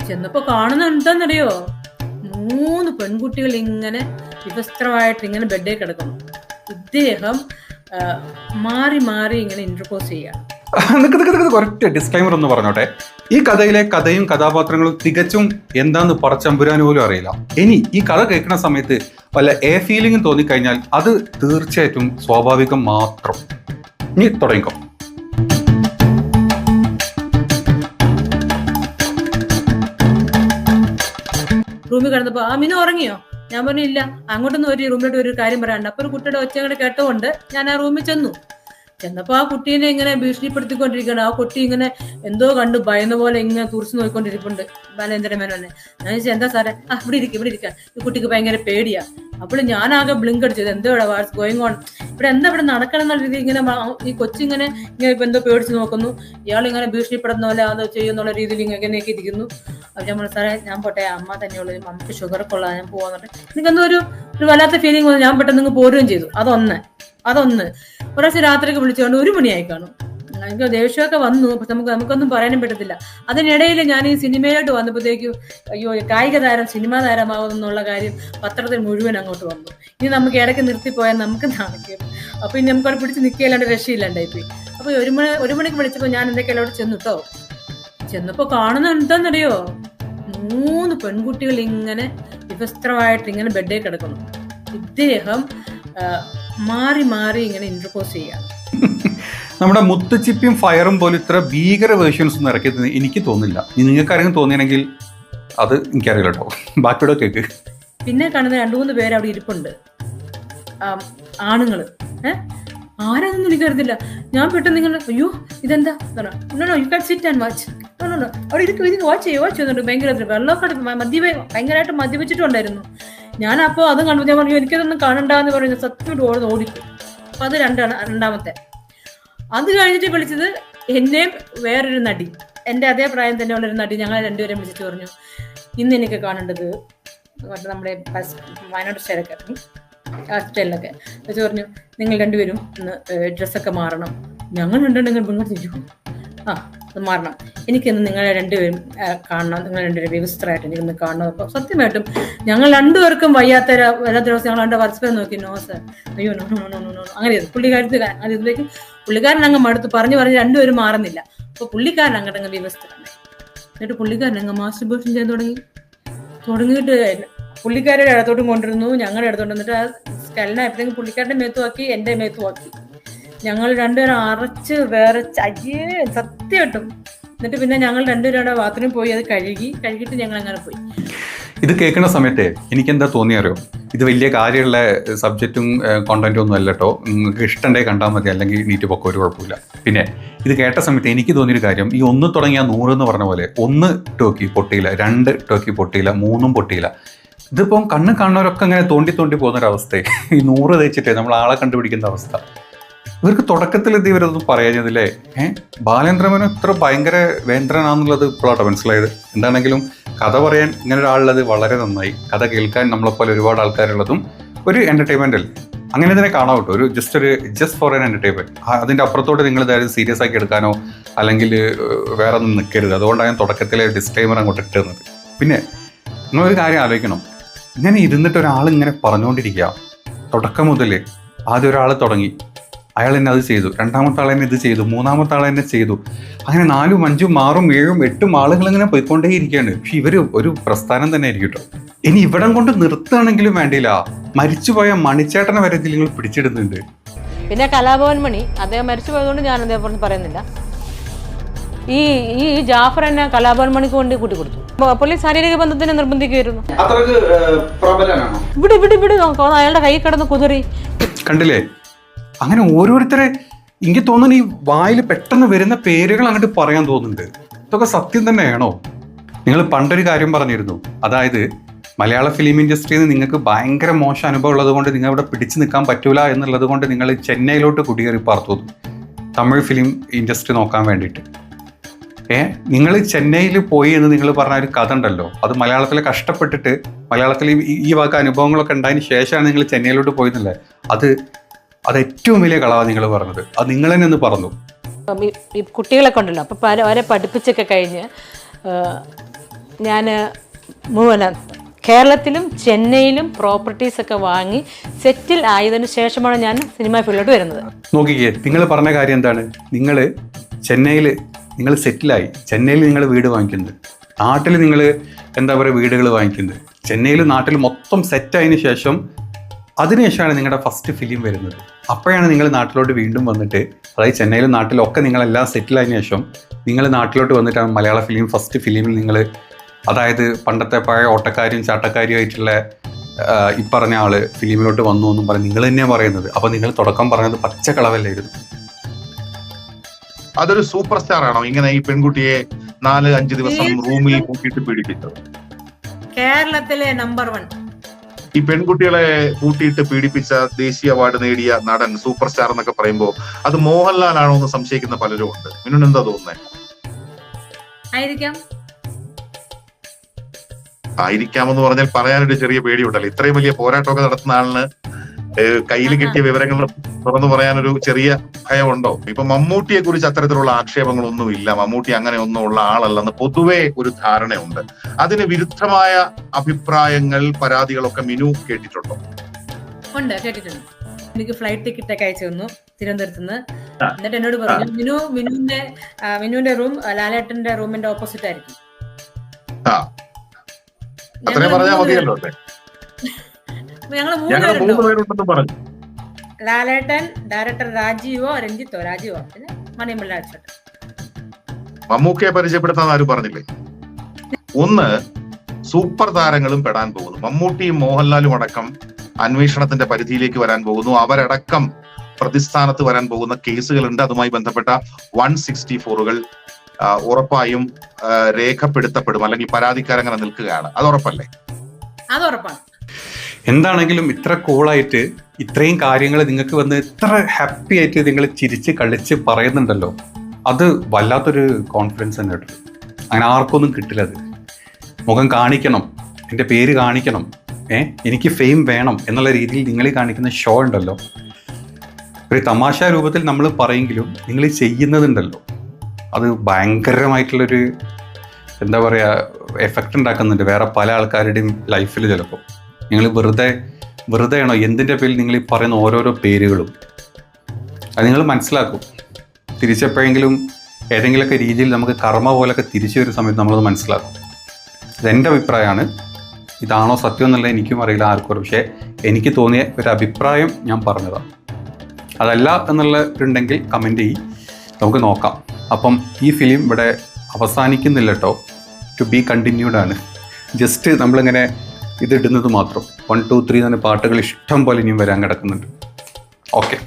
ചെന്നപ്പോ കാണുന്ന എന്താന്നറിയോ, 3 പെൺകുട്ടികൾ ഇങ്ങനെ വിവസ്ത്രമായിട്ട് ഇങ്ങനെ ബെഡേ കിടക്കുന്നു. ഇദ്ദേഹം മാറി മാറി ഇങ്ങനെ ഇന്റർപോസ് ചെയ്യാം. ഒരൊറ്റ ഡിസ്ക്ലൈമർ ഒന്ന് പറഞ്ഞോട്ടെ. ഈ കഥയിലെ കഥയും കഥാപാത്രങ്ങളും തികച്ചും എന്താന്ന് പറച്ചമ്പുരാന് പോലും അറിയില്ല. ഇനി ഈ കഥ കേൾക്കുന്ന സമയത്ത് വല്ല ഫീലിംഗും തോന്നിക്കഴിഞ്ഞാൽ അത് തീർച്ചയായിട്ടും സ്വാഭാവികം മാത്രം. ഇനി തുടങ്ങിക്കോ. റൂമിൽ കിടന്നപ്പോ മിനു ഉറങ്ങിയോ? ഞാൻ പറഞ്ഞു ഇല്ല. അങ്ങോട്ടൊന്നും ഒരു റൂമിലോട്ട് ഒരു കാര്യം പറയാണ്ട്. അപ്പൊ ഒരു കുട്ടിയുടെ ഒച്ച കൂടെ കേട്ടുകൊണ്ട് ഞാൻ ആ റൂമിൽ ചെന്നപ്പോ ആ കുട്ടീനെ ഇങ്ങനെ ഭീഷണിപ്പെടുത്തിക്കൊണ്ടിരിക്കുകയാണ്. ആ കുട്ടി ഇങ്ങനെ എന്തോ കണ്ടു ഭയന്ന പോലെ ഇങ്ങനെ തുറച്ചു നോക്കിക്കൊണ്ടിരിപ്പുണ്ട് ബാലേന്ദ്ര മേനോനെ. ഞാൻ ചോദിച്ചാൽ എന്താ സാറേ? ഇവിടെ ഇരിക്കാം, ഈ കുട്ടിക്ക് ഭയങ്കര പേടിയാ. അപ്പോൾ ഞാനാകെ ബ്ലിങ്ക് അടിച്ചത്, എന്തോ ഇവിടെ വാട്സ് ഗോയിങ് ഓൺ, ഇവിടെ നടക്കണം എന്നുള്ള രീതിയിൽ ഇങ്ങനെ ഈ കൊച്ചിങ്ങനെ ഇപ്പൊ എന്തോ പേടിച്ച് നോക്കുന്നു, ഇയാൾ ഇങ്ങനെ ഭീഷണിപ്പെടുന്ന പോലെ അത് ചെയ്യുന്നുള്ള രീതിയിൽ ഇങ്ങനെയൊക്കെ ഇരിക്കുന്നു. അപ്പൊ ഞാൻ പറഞ്ഞു സാറേ ഞാൻ പോട്ടെ, അമ്മ തന്നെയുള്ളൂ, അമ്മക്ക് ഷുഗറൊക്കെ ഉള്ള, ഞാൻ പോവാന്നിട്ട് എനിക്ക് എന്തോ ഒരു വല്ലാത്ത ഫീലിംഗ് വന്നു. ഞാൻ പെട്ടെന്ന് നിങ്ങൾ പോരുകയും ചെയ്തു. അതൊന്ന് ഒരാഴ്ച രാത്രിക്ക് വിളിച്ചുകൊണ്ട് 1 മണിയായി കാണും. എനിക്ക് ദേഷ്യമൊക്കെ വന്നു. പക്ഷെ നമുക്കൊന്നും പറയാനും പറ്റത്തില്ല. അതിനിടയിൽ ഞാൻ ഈ സിനിമയിലോട്ട് വന്നപ്പോഴത്തേക്കും അയ്യോ കായിക താരം സിനിമാ താരമാകുന്നുള്ള കാര്യം പത്രത്തിൽ മുഴുവൻ അങ്ങോട്ട് വന്നു. ഇനി നമുക്ക് ഇടയ്ക്ക് നിർത്തിപ്പോയാൽ നമുക്ക് നാണിക്കും. അപ്പൊ ഇനി നമുക്കവിടെ പിടിച്ച് നിൽക്കുകയല്ലാണ്ട് രക്ഷയില്ലാണ്ടായിപ്പോയി. അപ്പൊ 1 മണിക്ക് വിളിച്ചപ്പോ ഞാൻ എന്തൊക്കെ അവിടെ ചെന്നപ്പോ കാണുന്ന എന്താന്നറിയോ, 3 പെൺകുട്ടികൾ ഇങ്ങനെ വിവസ്ത്രമായിട്ട് ഇങ്ങനെ ബെഡേ കിടക്കുന്നു. ഇദ്ദേഹം മാറി മാറി ഇങ്ങനെ ഇന്റർപോസ് ചെയ്യാം. നമ്മുടെ മുത്തുച്ചിപ്പിയും ഫയറും പോലെ ഇത്ര ഭീകര വേർഷൻസ് ഒന്നും ഇറക്കിയത് എനിക്ക് തോന്നില്ല. നിങ്ങൾക്ക് ആരെങ്കിലും തോന്നിയാണെങ്കിൽ അത് എനിക്കറിയില്ല കേട്ടോ. ബാക്കിയുടെ കേക്ക്. പിന്നെ കാണുന്ന 2-3 പേര് അവിടെ ഇരിപ്പുണ്ട്, ആണുങ്ങള്. ആരാണെന്ന് എനിക്കറിയത്തില്ല. ഞാൻ പെട്ടെന്ന് നിങ്ങൾ അയ്യോ ഇതെന്താ you can sit and watch, അവിടെ ഇരിക്കും വാച്ച് ചെയ്യുന്നുണ്ട്. ഭയങ്കര വെള്ളമൊക്കെ ഭയങ്കരമായിട്ട് മദ്യപിച്ചിട്ടുണ്ടായിരുന്നു. ഞാൻ അപ്പോൾ അതും കണ്ടു. ഞാൻ പറഞ്ഞു എനിക്കതൊന്നും കാണണ്ടെന്ന് പറഞ്ഞു സത്യമായിട്ട് ഓടിക്കും. അപ്പൊ അത് രണ്ടാമത്തെ. അത് കഴിഞ്ഞിട്ട് വിളിച്ചത് എന്നെയും വേറൊരു നടി, എൻ്റെ അതേ പ്രായം തന്നെ ഉള്ളൊരു നടി. ഞങ്ങളെ 2 പേരെയും വിളിച്ചിട്ട് പറഞ്ഞു ഇന്ന് എനിക്ക് കാണേണ്ടത് നമ്മുടെ വയനാട് സ്റ്റൈലൊക്കെ വെച്ച് പറഞ്ഞു നിങ്ങൾ 2 പേരും ഇന്ന് ഡ്രസ്സൊക്കെ മാറണം. ഞങ്ങൾ 2 തിരിച്ചു അത് മാറണം. എനിക്കിന്ന് നിങ്ങളെ 2 പേരും കാണണം. നിങ്ങൾ 2 പേരും വ്യവസ്ഥരായിട്ട് എനിക്കൊന്ന് കാണണം. അപ്പൊ സത്യമായിട്ടും ഞങ്ങൾ 2 പേർക്കും വയ്യാത്ത എല്ലാ ദിവസം ഞങ്ങൾ 2 പരസ്പരം നോക്കി നോ സർ, അയ്യോ നോ നോ നോ നോ അങ്ങനെ ഇതിലേക്ക് പുള്ളിക്കാരൻ അങ്ങ് മടുത്ത് പറഞ്ഞു 2 പേരും മാറുന്നില്ല. അപ്പൊ പുള്ളിക്കാരൻ അങ്ങോട്ടങ്ങ് വ്യവസ്ഥരാണ്. എന്നിട്ട് പുള്ളിക്കാരൻ അങ്ങ് മാസ്റ്റർബേഷൻ ചെയ്യാൻ തുടങ്ങിയിട്ട് പുള്ളിക്കാരുടെ ഇടത്തോട്ടും കൊണ്ടിരുന്നു, ഞങ്ങളുടെ ഇടത്തോട്ട്. എന്നിട്ട് ആ സ്കലിനെ എപ്പോഴെങ്കിലും പുള്ളിക്കാരുടെ മേത്തുമാക്കി എൻ്റെ മേത്തുമാക്കി. ഞങ്ങൾ 2 പേരും അറച്ച് വിറച്ച് അയ്യേ സത്യമായിട്ടും. എന്നിട്ട് പിന്നെ ഞങ്ങൾ 2 പേരുടെ ബാത്റൂമിൽ പോയി അത് കഴുകിയിട്ട് ഞങ്ങൾ അങ്ങനെ പോയി. ഇത് കേൾക്കുന്ന സമയത്ത് എനിക്ക് എന്താ തോന്നിയറിയോ, ഇത് വലിയ കാര്യമുള്ള സബ്ജക്റ്റും കോണ്ടന്റും ഒന്നും അല്ല കേട്ടോ. നിങ്ങൾക്ക് ഇഷ്ടമുണ്ടെങ്കിൽ കണ്ടാൽ മതി, അല്ലെങ്കിൽ നീറ്റ് പൊക്കം ഒരു കുഴപ്പമില്ല. പിന്നെ ഇത് കേട്ട സമയത്ത് എനിക്ക് തോന്നിയൊരു കാര്യം, ഈ 1 തുടങ്ങിയ 100 എന്ന് പറഞ്ഞ പോലെ 1 ടോക്കി പൊട്ടിയില്ല, 2 ടോക്കി പൊട്ടിയില്ല, 3 പൊട്ടിയില്ല. ഇതിപ്പം കണ്ണ് കാണുന്നവരൊക്കെ അങ്ങനെ തോണ്ടി പോകുന്നൊരവസ്ഥ. ഈ 100 തേച്ചിട്ടേ നമ്മൾ ആളെ കണ്ടുപിടിക്കുന്ന അവസ്ഥ. ഇവർക്ക് തുടക്കത്തിൽ ഇത് ഇവരൊന്നും പറയാഞ്ഞതില്ലേ? ബാലേന്ദ്രമേനോൻ ഇത്ര ഭയങ്കര വേന്ദ്രനാന്നുള്ളത് ഇപ്പോഴാട്ടോ മനസ്സിലായത്. എന്താണെങ്കിലും കഥ പറയാൻ ഇങ്ങനെ ഒരാളുള്ളത് വളരെ നന്നായി. കഥ കേൾക്കാൻ നമ്മളെപ്പോലെ ഒരുപാട് ആൾക്കാരുള്ളതും ഒരു എന്റർടൈൻമെന്റ് അല്ലേ, അങ്ങനെ തന്നെ കാണാം കേട്ടോ. ഒരു ജസ്റ്റ് ഫോർ ആൻ എന്റർടൈൻമെന്റ്. അതിന്റെ അപ്പുറത്തോട്ട് നിങ്ങൾ ഇതായത് സീരിയസ് ആക്കി എടുക്കാനോ അല്ലെങ്കിൽ വേറെ ഒന്നും നിൽക്കരുത്. അതുകൊണ്ടാണ് ഞാൻ തുടക്കത്തിലെ ഡിസ്ക്ലൈമർ അങ്ങോട്ട് ഇട്ടുന്നത്. പിന്നെ നിങ്ങളൊരു കാര്യം ആലോചിക്കണം, ഇങ്ങനെ ഇരുന്നിട്ട് ഒരാൾ ഇങ്ങനെ പറഞ്ഞുകൊണ്ടിരിക്കുക. തുടക്കം മുതൽ ആദ്യം ഒരാൾ തുടങ്ങി, അയാൾ തന്നെ അത് ചെയ്തു, 2ാമത്തെ ആൾ തന്നെ ഇത് ചെയ്തു, 3ാമത്തെ ആൾ തന്നെ ചെയ്തു, അങ്ങനെ 4, 5, 6, 7, 8 ആളുകൾ ഇങ്ങനെ പോയിക്കൊണ്ടേ ഇരിക്കുകയാണ്. പക്ഷെ ഇവര് ഒരു പ്രസ്ഥാനം തന്നെ ആയിരിക്കും കേട്ടോ. ഇനി ഇവിടം കൊണ്ട് നിർത്തുകയാണെങ്കിലും വേണ്ടിയില്ല, മരിച്ചുപോയ മണിച്ചേട്ടനെ വരെ ഇതിൽ നിങ്ങൾ പിടിച്ചിടുന്നുണ്ട്. പിന്നെ കലാഭവൻ മണി അദ്ദേഹം മരിച്ചു പോയതുകൊണ്ട് ഞാൻ അതേപോലെ പറയുന്നില്ല. ഈ ജാഫർ എന്നെ കലാഭവൻ മണിക്ക് കൊണ്ട് കൂട്ടിക്കൊടുത്തു. പുള്ളി ശാരീരിക ബന്ധത്തിന് നിർബന്ധിക്കുമായിരുന്നു. ഇവിടെ അയാളുടെ കൈ കിടന്ന് കുതിറി കണ്ടില്ലേ? അങ്ങനെ ഓരോരുത്തരെ എനിക്ക് തോന്നുന്നു ഈ വായിൽ പെട്ടെന്ന് വരുന്ന പേരുകൾ അങ്ങോട്ട് പറയാൻ തോന്നുന്നുണ്ട്. ഇതൊക്കെ സത്യം തന്നെയാണോ? നിങ്ങൾ പണ്ടൊരു കാര്യം പറഞ്ഞിരുന്നു, അതായത് മലയാള ഫിലിം ഇൻഡസ്ട്രിയിൽ നിങ്ങൾക്ക് ഭയങ്കര മോശം അനുഭവം ഉള്ളത് കൊണ്ട് നിങ്ങൾ ഇവിടെ പിടിച്ചു നിൽക്കാൻ പറ്റൂല എന്നുള്ളത് കൊണ്ട് നിങ്ങൾ ചെന്നൈയിലോട്ട് കുടിയേറി പാർത്തു തമിഴ് ഫിലിം ഇൻഡസ്ട്രി നോക്കാൻ വേണ്ടിയിട്ട്. നിങ്ങൾ ചെന്നൈയിൽ പോയി എന്ന് നിങ്ങൾ പറഞ്ഞ ഒരു കഥ ഉണ്ടല്ലോ, അത് മലയാളത്തിൽ കഷ്ടപ്പെട്ടിട്ട് മലയാളത്തിൽ ഈ വക അനുഭവങ്ങളൊക്കെ ഉണ്ടായതിന് ശേഷമാണ് നിങ്ങൾ ചെന്നൈയിലോട്ട് പോയിരുന്നില്ലേ? അത് ഏറ്റവും വലിയ കളവാണ് നിങ്ങൾ പറഞ്ഞത്. അത് നിങ്ങൾ തന്നെ ഒന്ന് പറഞ്ഞു. ഈ കുട്ടികളെ കൊണ്ടല്ലോ, അപ്പം അവരെ പഠിപ്പിച്ചൊക്കെ കഴിഞ്ഞ് ഞാൻ കേരളത്തിലും ചെന്നൈയിലും പ്രോപ്പർട്ടീസൊക്കെ വാങ്ങി സെറ്റിൽ ആയതിനു ശേഷമാണ് ഞാൻ സിനിമ ഫീൽഡിലോട്ട് വരുന്നത്. നോക്കിക്കേ, നിങ്ങൾ പറഞ്ഞ കാര്യം എന്താണ്? നിങ്ങൾ ചെന്നൈയിൽ നിങ്ങൾ സെറ്റിലായി, ചെന്നൈയിൽ നിങ്ങൾ വീട് വാങ്ങിക്കുന്നത്, നാട്ടിൽ നിങ്ങൾ എന്താ പറയുക വീടുകൾ വാങ്ങിക്കുന്നത്, ചെന്നൈയിൽ നാട്ടിൽ മൊത്തം സെറ്റായതിനു ശേഷം അതിനുശേഷമാണ് നിങ്ങളുടെ ഫസ്റ്റ് ഫിലിം വരുന്നത്. അപ്പോഴാണ് നിങ്ങൾ നാട്ടിലോട്ട് വീണ്ടും വന്നിട്ട്, അതായത് ചെന്നൈയിലും നാട്ടിലൊക്കെ നിങ്ങളെല്ലാം സെറ്റിലായതിനു ശേഷം നിങ്ങൾ നാട്ടിലോട്ട് വന്നിട്ടാണ് മലയാള ഫിലിം ഫസ്റ്റ് ഫിലിമിൽ നിങ്ങൾ, അതായത് പണ്ടത്തെ പഴയ ഓട്ടക്കാരിയും ചാട്ടക്കാരിയും ആയിട്ടുള്ള ഈ പറഞ്ഞ ആള് ഫിലിമിലോട്ട് വന്നു എന്നും പറഞ്ഞ് നിങ്ങൾ തന്നെയാണ് പറയുന്നത്. അപ്പൊ നിങ്ങൾ തുടക്കം പറഞ്ഞത് പച്ചക്കളവല്ലായിരുന്നു. അതൊരു സൂപ്പർ സ്റ്റാർ ആണോ ഇങ്ങനെ ഈ പെൺകുട്ടിയെ 4-5 ദിവസം റൂമിൽ കൂട്ടിയിട്ട് പീഡിപ്പിച്ചത്? കേരളത്തിലെ നമ്പർ 1 ഈ പെൺകുട്ടികളെ കൂട്ടിയിട്ട് പീഡിപ്പിച്ച ദേശീയ അവാർഡ് നേടിയ നടൻ സൂപ്പർ സ്റ്റാർ എന്നൊക്കെ പറയുമ്പോ അത് മോഹൻലാൽ ആണോ എന്ന് സംശയിക്കുന്ന പലരും ഉണ്ട്. മിന്നുന് എന്താ തോന്നുന്നത്? ആയിരിക്കാമെന്ന് പറഞ്ഞാൽ പറയാനൊരു ചെറിയ പേടിയുണ്ടല്ലോ. ഇത്രയും വലിയ പോരാട്ടമൊക്കെ നടത്തുന്ന ആളിന് കയ്യിൽ കിട്ടിയ വിവരങ്ങൾ തുറന്നു പറയാനൊരു ചെറിയ ഭയമുണ്ടോ? ഇപ്പൊ മമ്മൂട്ടിയെ കുറിച്ച് അത്തരത്തിലുള്ള ആക്ഷേപങ്ങളൊന്നും ഇല്ല, മമ്മൂട്ടി അങ്ങനെ ഒന്നും ഉള്ള ആളല്ലെന്ന് പൊതുവെ ഒരു ധാരണയുണ്ട്. അതിന് വിരുദ്ധമായ അഭിപ്രായങ്ങൾ, പരാതികളൊക്കെ മിനു കേട്ടിട്ടുണ്ടോ? ഉണ്ട്, കേട്ടിട്ടുണ്ട്. എനിക്ക് ഫ്ലൈറ്റ് ടിക്കറ്റ് ഒക്കെ അയച്ചു തന്നു തിരുവനന്തപുരത്ത് നിന്ന്. എന്നിട്ട് എന്നോട് പറഞ്ഞു മിനുവിന്റെ റൂം ലാലേട്ടന്റെ റൂമിന്റെ ഓപ്പോസിറ്റ് ആയിരിക്കും. അത്രയും പറഞ്ഞാൽ മതിയല്ലോ അല്ലേ? ഞങ്ങൾ 3 പേരുണ്ടെന്ന് പറഞ്ഞു. ലാലേട്ടൻ, ഡയറക്ടർ രാജീവോ പിന്നെ മണിയമ്പള്ള അച്ഛൻ. മമ്മൂക്കയെ പരിചയപ്പെടുത്താൻ ആരും പറഞ്ഞില്ലേ? ഒന്ന്, സൂപ്പർ താരങ്ങളും പെടാൻ പോകുന്നു. മമ്മൂട്ടിയും മോഹൻലാലും അടക്കം അന്വേഷണത്തിന്റെ പരിധിയിലേക്ക് വരാൻ പോകുന്നു. അവരടക്കം പ്രതിസ്ഥാനത്ത് വരാൻ പോകുന്ന കേസുകളുണ്ട്. അതുമായി ബന്ധപ്പെട്ട 164കൾ ഉറപ്പായും രേഖപ്പെടുത്തപ്പെടും, അല്ലെങ്കിൽ പരാതിക്കാരങ്ങനെ നിൽക്കുകയാണ്. അത് ഉറപ്പല്ലേ? അത് ഉറപ്പാണ്. എന്താണെങ്കിലും ഇത്ര കൂളായിട്ട് ഇത്രയും കാര്യങ്ങൾ നിങ്ങൾക്ക് വന്ന് ഇത്ര ഹാപ്പി ആയിട്ട് നിങ്ങൾ ചിരിച്ച് കളിച്ച് പറയുന്നുണ്ടല്ലോ, അത് വല്ലാത്തൊരു കോൺഫിഡൻസ് തന്നെ കേട്ടോ. അങ്ങനെ ആർക്കൊന്നും കിട്ടില്ല. അത് മുഖം കാണിക്കണം, എൻ്റെ പേര് കാണിക്കണം, എനിക്ക് ഫെയിം വേണം എന്നുള്ള രീതിയിൽ നിങ്ങൾ കാണിക്കുന്ന ഷോ ഉണ്ടല്ലോ, ഒരു തമാശ രൂപത്തിൽ നമ്മൾ പറയെങ്കിലും നിങ്ങൾ ചെയ്യുന്നതുണ്ടല്ലോ, അത് ഭയങ്കരമായിട്ടുള്ളൊരു എന്താ പറയുക എഫക്റ്റ് ഉണ്ടാക്കുന്നുണ്ട് വേറെ പല ആൾക്കാരുടെയും ലൈഫിൽ. ചിലപ്പോൾ നിങ്ങൾ വെറുതെ ആണോ എന്തിൻ്റെ പേരിൽ നിങ്ങൾ ഈ പറയുന്ന ഓരോരോ പേരുകളും അത് നിങ്ങൾ മനസ്സിലാക്കും. തിരിച്ചെപ്പോഴെങ്കിലും ഏതെങ്കിലുമൊക്കെ രീതിയിൽ നമുക്ക് കർമ്മ പോലൊക്കെ തിരിച്ചു വരുന്ന സമയത്ത് നമ്മളത് മനസ്സിലാക്കും. ഇതെൻ്റെ അഭിപ്രായമാണ്. ഇതാണോ സത്യം എന്നുള്ളത് എനിക്കും അറിയില്ല, ആർക്കും. പക്ഷേ എനിക്ക് തോന്നിയ ഒരു അഭിപ്രായം ഞാൻ പറഞ്ഞതാണ്. അതല്ല എന്നുള്ളവരുണ്ടെങ്കിൽ കമൻറ്റ് ചെയ്യും, നമുക്ക് നോക്കാം. അപ്പം ഈ ഫിലിം ഇവിടെ അവസാനിക്കുന്നില്ല കേട്ടോ, ടു ബി കണ്ടിന്യൂഡ് ആണ്. ജസ്റ്റ് നമ്മളിങ്ങനെ ഇതിടുന്നത് മാത്രം. 1, 2, 3 തന്നെ പാട്ടുകൾ ഇഷ്ടം പോലെ ഇനിയും വരാൻ കിടക്കുന്നുണ്ട്. ഓക്കെ.